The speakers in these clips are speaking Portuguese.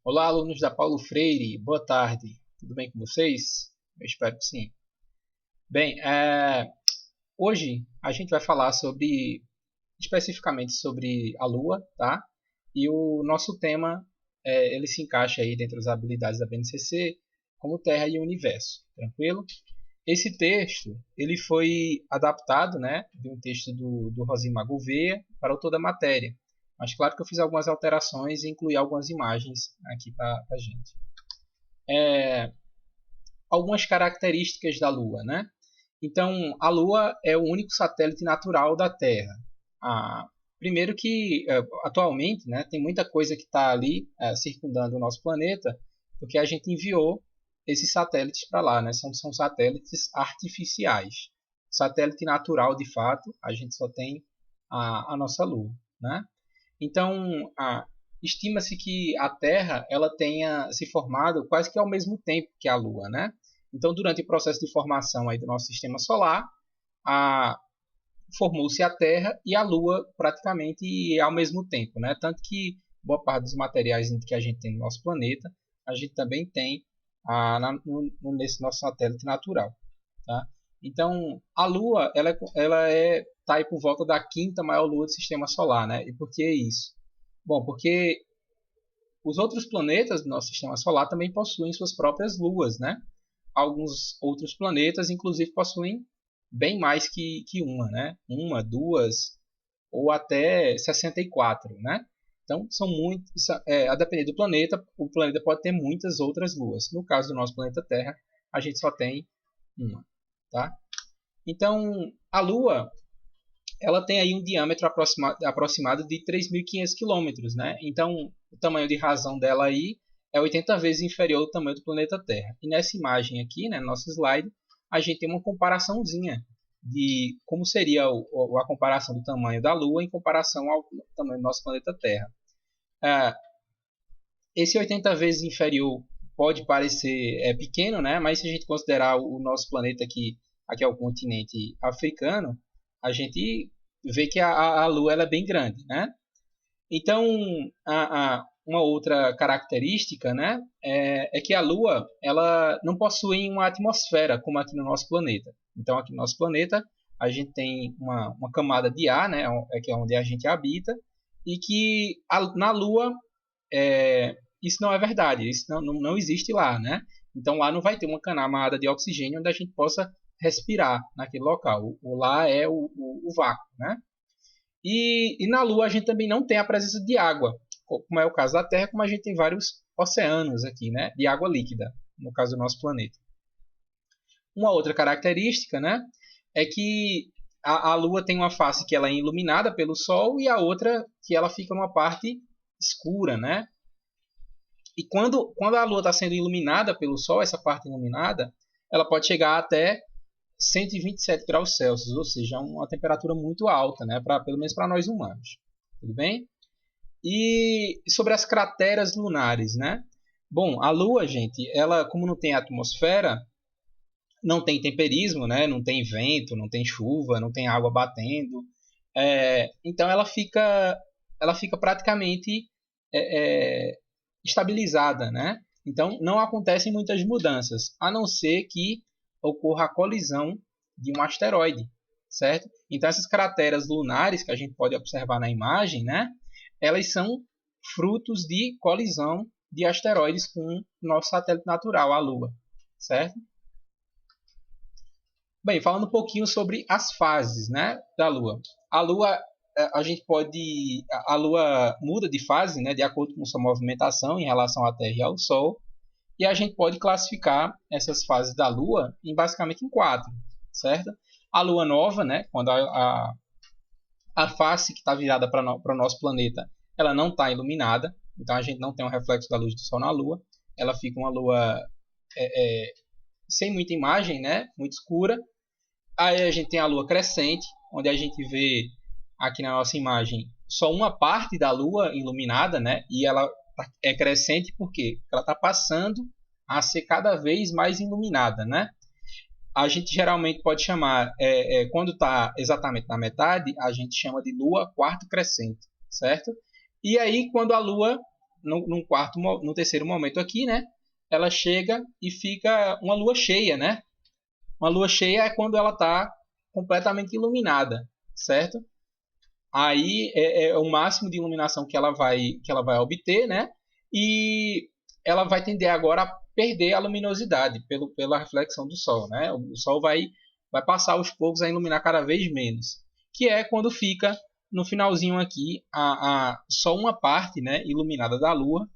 Olá, alunos da Paulo Freire, boa tarde. Tudo bem com vocês? Eu espero que sim. Bem, hoje a gente vai falar especificamente sobre a Lua, tá? E o nosso tema, ele se encaixa aí dentro das habilidades da BNCC, como Terra e Universo, tranquilo? Esse texto, ele foi adaptado, né, de um texto do Rosimar Gouveia para o Toda a Matéria. Mas claro que eu fiz algumas alterações e incluí algumas imagens aqui para a gente. Algumas características da Lua, né? Então, a Lua é o único satélite natural da Terra. Primeiro que, atualmente, né, tem muita coisa que está ali circundando o nosso planeta, porque a gente enviou esses satélites para lá, né? São satélites artificiais. Satélite natural, de fato, a gente só tem a nossa Lua, né? Então, estima-se que a Terra ela tenha se formado quase que ao mesmo tempo que a Lua, né? Então, durante o processo de formação aí do nosso sistema solar, formou-se a Terra e a Lua praticamente ao mesmo tempo, né? Tanto que boa parte dos materiais que a gente tem no nosso planeta, a gente também tem nesse nosso satélite natural, tá? Então, a Lua ela tá aí por volta da quinta maior lua do sistema solar, né? E por que isso? Bom, porque os outros planetas do nosso sistema solar também possuem suas próprias luas, né? Alguns outros planetas, inclusive, possuem bem mais que uma, né? Uma, duas ou até 64, né? Então, são muitos. A depender do planeta, o planeta pode ter muitas outras luas. No caso do nosso planeta Terra, a gente só tem uma, tá? Então, a Lua, ela tem aí um diâmetro aproximado de 3.500 quilômetros, né? Então, o tamanho de razão dela aí é 80 vezes inferior ao tamanho do planeta Terra. E nessa imagem aqui, né, no nosso slide, a gente tem uma comparaçãozinha de como seria a comparação do tamanho da Lua em comparação ao tamanho do nosso planeta Terra. Esse 80 vezes inferior pode parecer pequeno, né? Mas se a gente considerar o nosso planeta aqui é o continente africano, a gente vê que a Lua ela é bem grande, né? Então, uma outra característica, né, é que a Lua ela não possui uma atmosfera como aqui no nosso planeta. Então, aqui no nosso planeta, a gente tem uma camada de ar, né, que é onde a gente habita, e que na Lua isso não é verdade, isso não existe lá, né? Então, lá não vai ter uma camada de oxigênio onde a gente possa respirar naquele local. Lá é o vácuo, né? E na Lua a gente também não tem a presença de água, como é o caso da Terra, como a gente tem vários oceanos aqui, né, de água líquida, no caso do nosso planeta. Uma outra característica, né, é que a Lua tem uma face que ela é iluminada pelo Sol e a outra que ela fica numa parte escura, né? E quando a Lua está sendo iluminada pelo Sol, essa parte iluminada, ela pode chegar até 127 graus Celsius, ou seja, uma temperatura muito alta, né, pelo menos para nós humanos. Tudo bem? E sobre as crateras lunares, né? Bom, a Lua, gente, ela como não tem atmosfera, não tem temperismo, né? Não tem vento, não tem chuva, não tem água batendo. Então ela fica praticamente estabilizada, né? Então não acontecem muitas mudanças, a não ser que ocorra a colisão de um asteroide, certo? Então essas crateras lunares que a gente pode observar na imagem, né? Elas são frutos de colisão de asteroides com o nosso satélite natural, a Lua, certo? Bem, falando um pouquinho sobre as fases, né, da Lua. A Lua, a Lua muda de fase, né, de acordo com sua movimentação em relação à Terra e ao Sol, e a gente pode classificar essas fases da Lua basicamente em quatro, certo? A Lua nova, né, quando a face que está virada para o nosso planeta, ela não está iluminada, então a gente não tem um reflexo da luz do Sol na Lua, ela fica uma Lua sem muita imagem, né, muito escura. Aí a gente tem a Lua crescente, onde a gente vê aqui na nossa imagem só uma parte da Lua iluminada, né, e ela é crescente porque ela está passando a ser cada vez mais iluminada, né? A gente geralmente pode chamar, quando está exatamente na metade, a gente chama de Lua quarto crescente, certo? E aí, quando a Lua no terceiro momento aqui, né? Ela chega e fica uma lua cheia, né? Uma lua cheia é quando ela está completamente iluminada, certo? Aí é o máximo de iluminação que ela vai obter, né? E ela vai tender agora a perder a luminosidade pela reflexão do Sol, né? O Sol vai passar aos poucos a iluminar cada vez menos, que é quando fica no finalzinho aqui só uma parte, né, iluminada da Lua,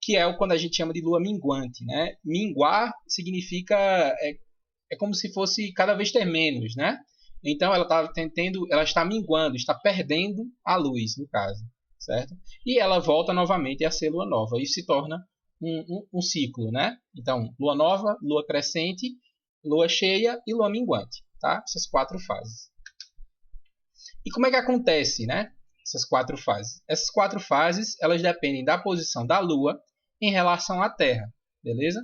que é quando a gente chama de Lua minguante, né? Minguar significa é como se fosse cada vez ter menos, né? Então ela está minguando, está perdendo a luz, no caso, certo? E ela volta novamente a ser lua nova. Isso se torna um ciclo, né? Então, lua nova, lua crescente, lua cheia e lua minguante, tá? Essas 4 fases. E como é que acontece, né? Essas 4 fases. Essas 4 fases, elas dependem da posição da lua em relação à Terra, beleza?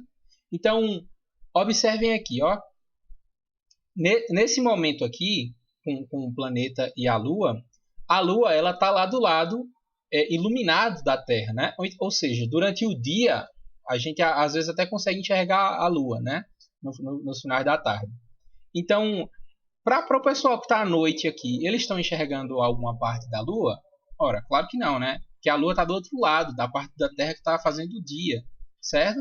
Então, observem aqui, ó. Nesse momento aqui, com o planeta e a Lua ela está lá do lado iluminado da Terra, né? Ou seja, durante o dia a gente às vezes até consegue enxergar a Lua, né? Nos finais da tarde. Então, para o pessoal que está à noite aqui, eles estão enxergando alguma parte da Lua? Ora, claro que não, né? Que a Lua está do outro lado, da parte da Terra que está fazendo o dia, certo?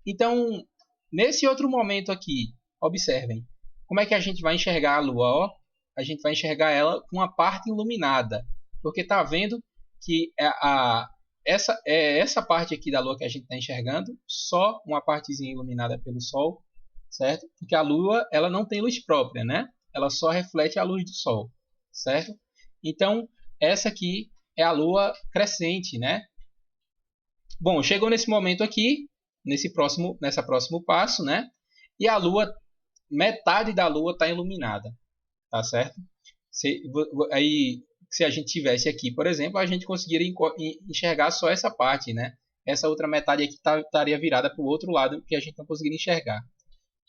Então, nesse outro momento aqui, observem. Como é que a gente vai enxergar a Lua? Ó, a gente vai enxergar ela com uma parte iluminada. Porque está vendo que essa parte aqui da Lua que a gente está enxergando, só uma partezinha iluminada pelo Sol, certo? Porque a Lua ela não tem luz própria, né? Ela só reflete a luz do Sol, certo? Então, essa aqui é a Lua crescente, né? Bom, chegou nesse momento aqui, nessa próximo passo, né? E a Lua metade da Lua está iluminada, tá certo? Se a gente tivesse aqui, por exemplo, a gente conseguiria enxergar só essa parte, né? Essa outra metade aqui estaria virada para o outro lado que a gente não conseguiria enxergar.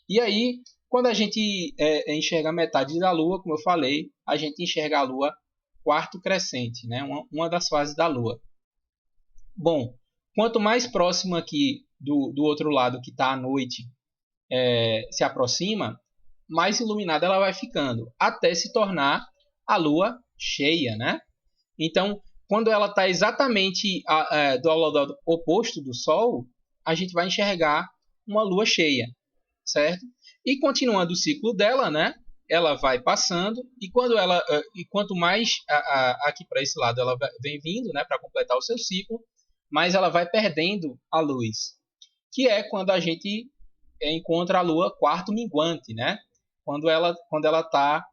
E aí, quando a gente enxerga metade da Lua, como eu falei, a gente enxerga a Lua quarto crescente, né? Uma das fases da Lua. Bom, quanto mais próximo aqui do outro lado que está à noite se aproxima, mais iluminada ela vai ficando, até se tornar a lua cheia, né? Então, quando ela está exatamente do lado oposto do Sol, a gente vai enxergar uma lua cheia, certo? E continuando o ciclo dela, né? Ela vai passando e quanto mais aqui para esse lado ela vem vindo, né, para completar o seu ciclo, mais ela vai perdendo a luz, que é quando a gente encontra a Lua quarto minguante, né? Quando ela está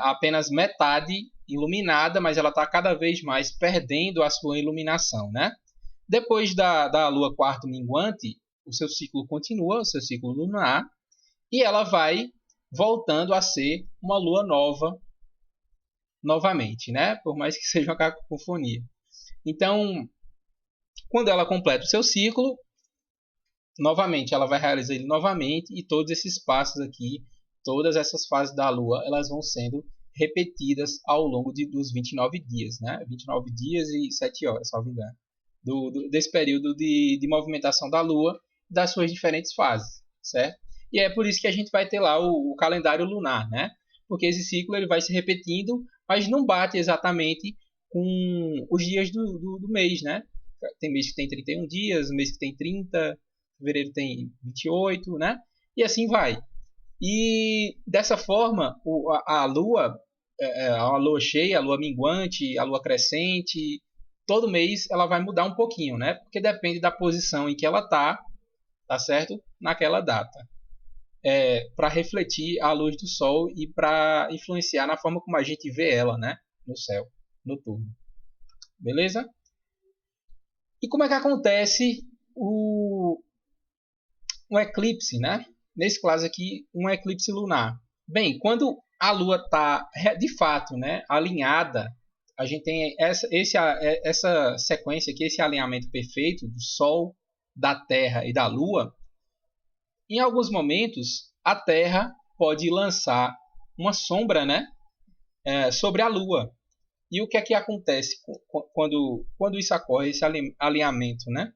apenas metade iluminada, mas ela está cada vez mais perdendo a sua iluminação, né? Depois da Lua quarto minguante, o seu ciclo continua, o seu ciclo lunar, e ela vai voltando a ser uma Lua nova novamente, né? Por mais que seja uma cacofonia. Então, quando ela completa o seu ciclo, novamente, ela vai realizar ele novamente e todos esses passos aqui, todas essas fases da Lua, elas vão sendo repetidas ao longo dos 29 dias, né? 29 dias e 7 horas, salvo engano, desse período de movimentação da Lua, das suas diferentes fases, certo? E é por isso que a gente vai ter lá o calendário lunar, né? Porque esse ciclo ele vai se repetindo, mas não bate exatamente com os dias do mês, né? Tem mês que tem 31 dias, mês que tem 30, fevereiro tem 28, né? E assim vai. E dessa forma, a Lua, a Lua cheia, a Lua minguante, a Lua crescente, todo mês ela vai mudar um pouquinho, né? Porque depende da posição em que ela tá certo? Naquela data. Para refletir a luz do Sol e para influenciar na forma como a gente vê ela, né? No céu noturno. Beleza? E como é que acontece um eclipse, né? Nesse caso aqui, um eclipse lunar. Bem, quando a Lua está de fato, né, alinhada, a gente tem essa sequência aqui, esse alinhamento perfeito do Sol, da Terra e da Lua. Em alguns momentos, a Terra pode lançar uma sombra, né, sobre a Lua. E o que é que acontece quando isso ocorre, esse alinhamento, né?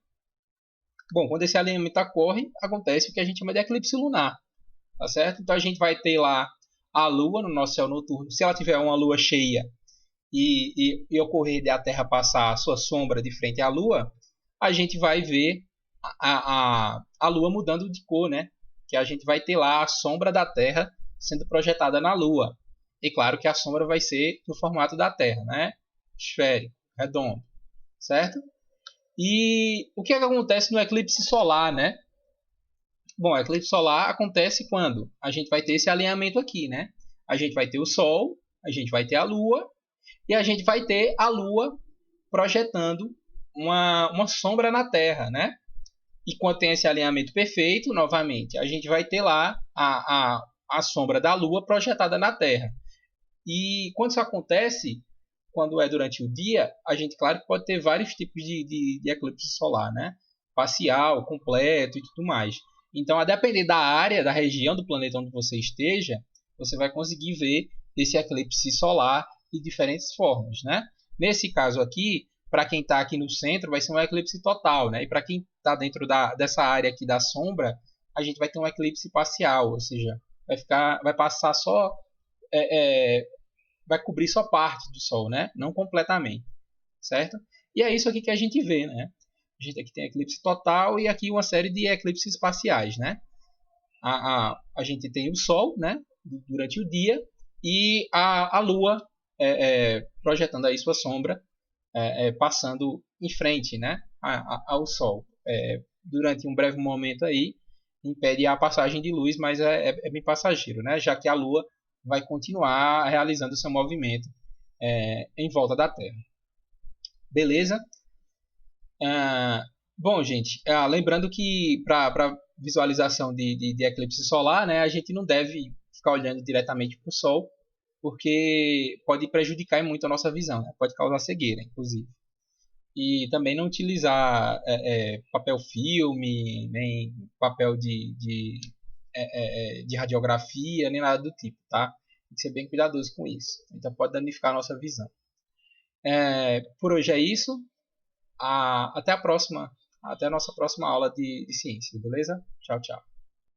Bom, quando esse alinhamento ocorre, acontece o que a gente chama de eclipse lunar, tá certo? Então a gente vai ter lá a Lua no nosso céu noturno. Se ela tiver uma Lua cheia e ocorrer de a Terra passar a sua sombra de frente à Lua, a gente vai ver a Lua mudando de cor, né? Que a gente vai ter lá a sombra da Terra sendo projetada na Lua. E claro que a sombra vai ser no formato da Terra, né? Esférico, redondo, certo? E o que é que acontece no eclipse solar, né? Bom, o eclipse solar acontece quando a gente vai ter esse alinhamento aqui, né? A gente vai ter o Sol, a gente vai ter a Lua e a gente vai ter a Lua projetando uma sombra na Terra, né? E quando tem esse alinhamento perfeito, novamente, a gente vai ter lá a sombra da Lua projetada na Terra. E quando isso acontece, quando é durante o dia, a gente, claro, pode ter vários tipos de eclipse solar, né? Parcial, completo e tudo mais. Então, a depender da área, da região do planeta onde você esteja, você vai conseguir ver esse eclipse solar de diferentes formas, né? Nesse caso aqui, para quem está aqui no centro, vai ser um eclipse total, né? E para quem está dentro dessa área aqui da sombra, a gente vai ter um eclipse parcial, ou seja, vai passar só é, vai cobrir só parte do Sol, né? Não completamente, certo? E é isso aqui que a gente vê, né? A gente aqui tem eclipse total e aqui uma série de eclipses parciais, né? A gente tem o Sol, né? Durante o dia e a Lua projetando aí sua sombra, passando em frente, né? Ao Sol. Durante um breve momento aí, impede a passagem de luz, mas é bem passageiro, né? Já que a Lua vai continuar realizando seu movimento em volta da Terra. Beleza? Bom, gente, lembrando que para visualização de eclipse solar, né, a gente não deve ficar olhando diretamente para o Sol, porque pode prejudicar muito a nossa visão, né? Pode causar cegueira, inclusive. E também não utilizar papel filme, nem papel de radiografia, nem nada do tipo, tá? Tem que ser bem cuidadoso com isso. Então pode danificar a nossa visão. Por hoje é isso. Até a próxima. Até a nossa próxima aula de ciência, beleza? Tchau, tchau.